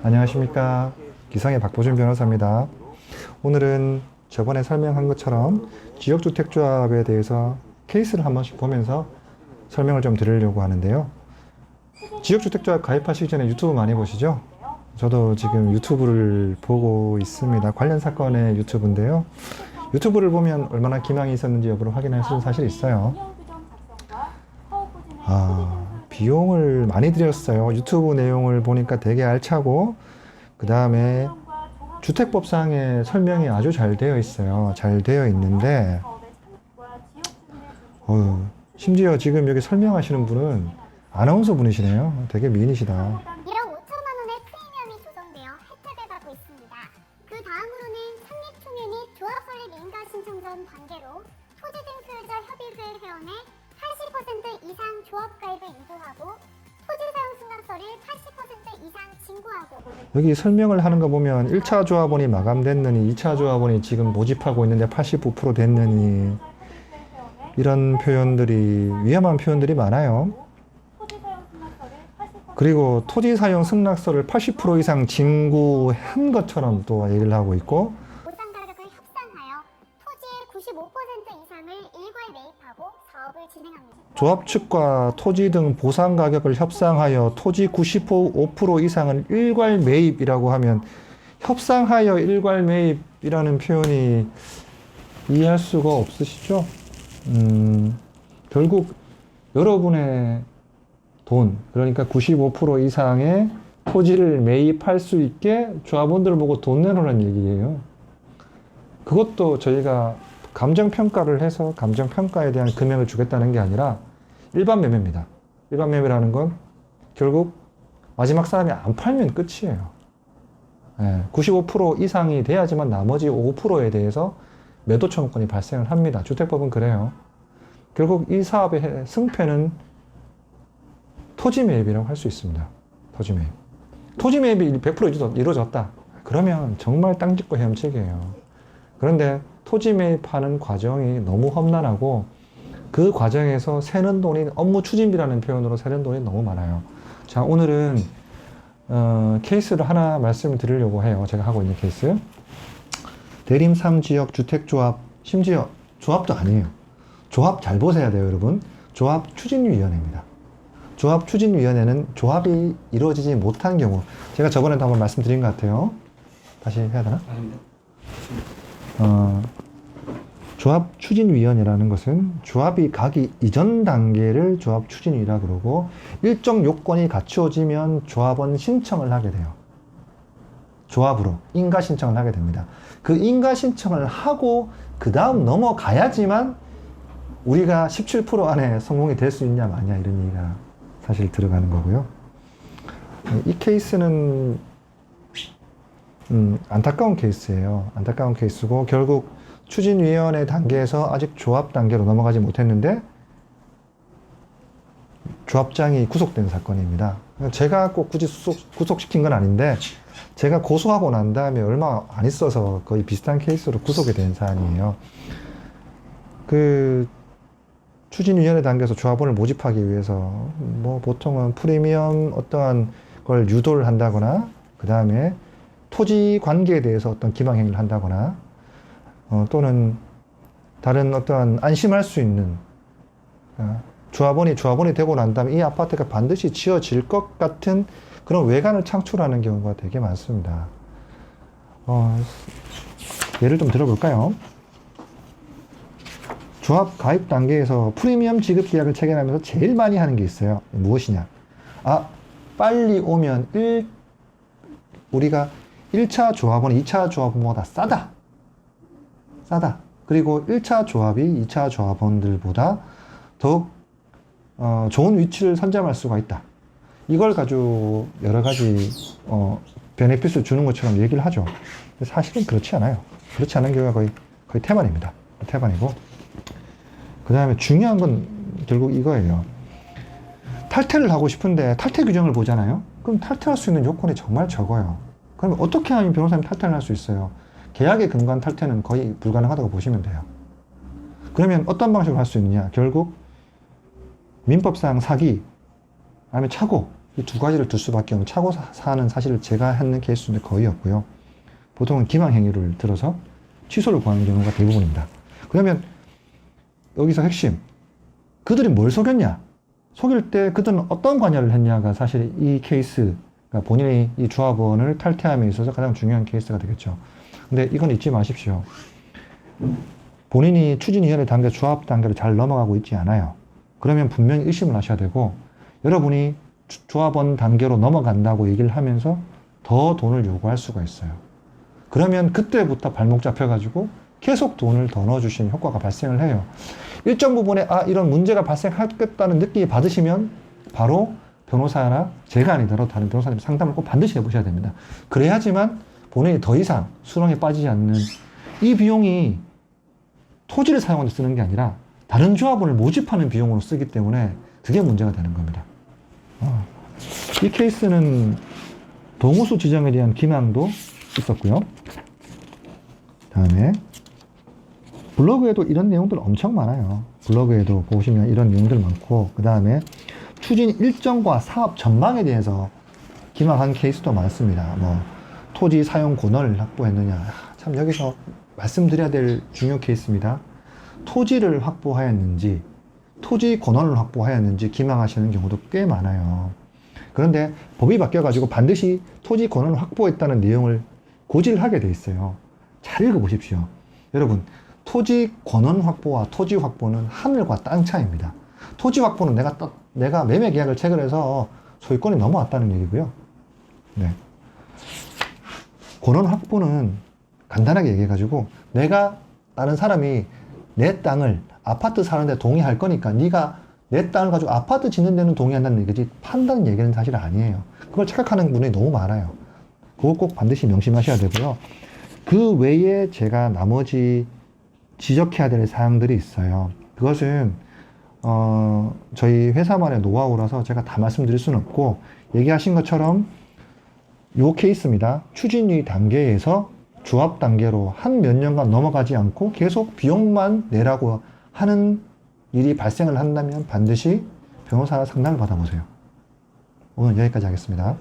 안녕하십니까. 기상의 박보준 변호사입니다. 오늘은 저번에 설명한 것처럼 지역주택조합에 대해서 케이스를 한 번씩 보면서 설명을 좀 드리려고 하는데요. 지역주택조합 가입하시기 전에 유튜브 많이 보시죠? 저도 지금 유튜브를 보고 있습니다. 관련 사건의 유튜브인데요. 유튜브를 보면 얼마나 기망이 있었는지 여부를 확인할 수 있는 사실이 있어요. 비용을 많이 들였어요. 유튜브 내용을 보니까 되게 알차고, 그 다음에 주택법상의 설명이 아주 잘 되어 있어요. 잘 되어 있는데, 심지어 지금 여기 설명하시는 분은 아나운서 분이시네요. 되게 미인이시다. 1억 5천만 원의 프리미엄이 조성되어 혜택을 받고 있습니다. 그 다음으로는 상립총회 및 조합 설립 인가 신청 전 단계로 토지 등 소유자 협의를 회원의 80% 이상 조합 가입을 유도하고 토지 사용 승낙서를 80% 이상 진구하고. 여기 설명을 하는 거 보면 1차 조합원이 마감됐느니 2차 조합원이 지금 모집하고 있는데 85% 됐느니 이런 표현들이, 위험한 표현들이 많아요. 그리고 토지 사용 승낙서를 80% 이상 진구한 것처럼 또 얘기를 하고 있고, 보상 가격을 협상하여 토지의 95% 이상을 일괄 매입하고 사업을 진행합니다. 조합 측과 토지 등 보상 가격을 협상하여 토지 95% 이상은 일괄 매입이라고 하면, 협상하여 일괄 매입이라는 표현이 이해할 수가 없으시죠? 결국 여러분의 돈, 그러니까 95% 이상의 토지를 매입할 수 있게 조합원들을 보고 돈 내놓으라는 얘기예요. 그것도 저희가 감정평가를 해서 감정평가에 대한 금액을 주겠다는 게 아니라 일반 매매입니다. 일반 매매라는 건 결국 마지막 사람이 안 팔면 끝이에요. 95% 이상이 돼야지만 나머지 5%에 대해서 매도 청구권이 발생을 합니다. 주택법은 그래요. 결국 이 사업의 승패는 토지 매입이라고 할 수 있습니다. 토지 매입. 토지 매입이 100% 이루어졌다. 그러면 정말 땅 짚고 헤엄치기예요. 그런데 토지 매입하는 과정이 너무 험난하고, 그 과정에서 새는 돈이, 업무 추진비라는 표현으로 새는 돈이 너무 많아요. 자, 오늘은 케이스를 하나 말씀을 드리려고 해요. 제가 하고 있는 케이스. 대림 3지역 주택조합, 심지어 조합도 아니에요. 조합 잘 보셔야 돼요, 여러분. 조합 추진위원회입니다. 조합 추진위원회는 조합이 이루어지지 못한 경우, 제가 저번에도 한번 말씀드린 것 같아요. 다시 해야 되나? 조합 추진위원회라는 것은 조합이 가기 이전 단계를 조합 추진위라 그러고, 일정 요건이 갖추어지면 조합원 신청을 하게 돼요. 조합으로 인가 신청을 하게 됩니다. 그 인가 신청을 하고 그 다음 넘어가야지만 우리가 17% 안에 성공이 될 수 있냐 마냐 이런 얘기가 사실 들어가는 거고요. 이 케이스는 안타까운 케이스예요. 안타까운 케이스고, 결국 추진위원회 단계에서 아직 조합 단계로 넘어가지 못했는데 조합장이 구속된 사건입니다. 제가 꼭 굳이 구속시킨 건 아닌데, 제가 고소하고 난 다음에 얼마 안 있어서 거의 비슷한 케이스로 구속이 된 사안이에요. 그 추진위원회 단계에서 조합원을 모집하기 위해서 뭐 보통은 프리미엄 어떠한 걸 유도를 한다거나, 그 다음에 토지 관계에 대해서 어떤 기망행위를 한다거나, 또는 다른 어떠한 안심할 수 있는, 조합원이 되고 난 다음에 이 아파트가 반드시 지어질 것 같은 그런 외관을 창출하는 경우가 되게 많습니다. 예를 좀 들어볼까요? 조합 가입 단계에서 프리미엄 지급 계약을 체결하면서 제일 많이 하는 게 있어요. 무엇이냐? 빨리 오면 우리가 1차 조합원이 2차 조합원보다 싸다. 그리고 1차 조합이 2차 조합원들보다 더욱 좋은 위치를 선점할 수가 있다. 이걸 가지고 여러 가지 베네핏을 주는 것처럼 얘기를 하죠. 사실은 그렇지 않아요. 그렇지 않은 경우가 거의 태반입니다. 태반이고, 그 다음에 중요한 건 결국 이거예요. 탈퇴를 하고 싶은데 탈퇴 규정을 보잖아요. 그럼 탈퇴할 수 있는 요건이 정말 적어요. 그럼 어떻게 하면 변호사님 탈퇴를 할 수 있어요? 계약에 근거한 탈퇴는 거의 불가능하다고 보시면 돼요. 그러면 어떤 방식으로 할 수 있느냐? 결국 민법상 사기, 아니면 착오, 이 두 가지를 둘 수밖에 없는 차고 사는 사실을 제가 하는 케이스는 거의 없고요. 보통은 기망 행위를 들어서 취소를 구하는 경우가 대부분입니다. 그러면 여기서 핵심, 그들이 뭘 속였냐? 속일 때 그들은 어떤 관여를 했냐가 사실 이 케이스, 그러니까 본인이 이 조합원을 탈퇴함에 있어서 가장 중요한 케이스가 되겠죠. 근데 이건 잊지 마십시오. 본인이 추진위원회 단계, 조합 단계로 잘 넘어가고 있지 않아요. 그러면 분명히 의심을 하셔야 되고, 여러분이 조합원 단계로 넘어간다고 얘기를 하면서 더 돈을 요구할 수가 있어요. 그러면 그때부터 발목 잡혀가지고 계속 돈을 더 넣어주시는 효과가 발생을 해요. 일정 부분에 이런 문제가 발생하겠다는 느낌이 받으시면 바로 변호사나 제가 아니더라도 다른 변호사님 상담을 꼭 반드시 해보셔야 됩니다. 그래야지만 본인이 더 이상 수렁에 빠지지 않는, 이 비용이 토지를 사용하는 데 쓰는 게 아니라 다른 조합원을 모집하는 비용으로 쓰기 때문에 그게 문제가 되는 겁니다. 이 케이스는 동호수 지정에 대한 기망도 있었고요. 다음에 블로그에도 이런 내용들 엄청 많아요. 블로그에도 보시면 이런 내용들 많고, 그 다음에 추진 일정과 사업 전망에 대해서 기망한 케이스도 많습니다. 뭐 토지 사용 권한을 확보했느냐, 참 여기서 말씀드려야 될 중요 케이스입니다. 토지를 확보하였는지 토지 권한을 확보하였는지 기망하시는 경우도 꽤 많아요. 그런데 법이 바뀌어가지고 반드시 토지 권한을 확보했다는 내용을 고지를 돼 있어요. 잘 읽어보십시오. 여러분, 토지 권한 확보와 토지 확보는 하늘과 땅 차이입니다. 토지 확보는 내가 매매 계약을 체결해서 소유권이 넘어왔다는 얘기고요. 네. 권한 확보는 간단하게 얘기해가지고, 내가 다른 사람이 내 땅을 아파트 사는데 동의할 거니까 네가 내 땅을 가지고 아파트 짓는 데는 동의한다는 얘기지 판단 얘기는 사실 아니에요. 그걸 착각하는 분이 너무 많아요. 그거 꼭 반드시 명심하셔야 되고요. 그 외에 제가 나머지 지적해야 될 사항들이 있어요. 그것은 저희 회사만의 노하우라서 제가 다 말씀드릴 수는 없고, 얘기하신 것처럼 요 케이스입니다. 추진위 단계에서 조합 단계로 한 몇 년간 넘어가지 않고 계속 비용만 내라고 하는 일이 발생을 한다면 반드시 변호사 상담을 받아보세요. 오늘 여기까지 하겠습니다.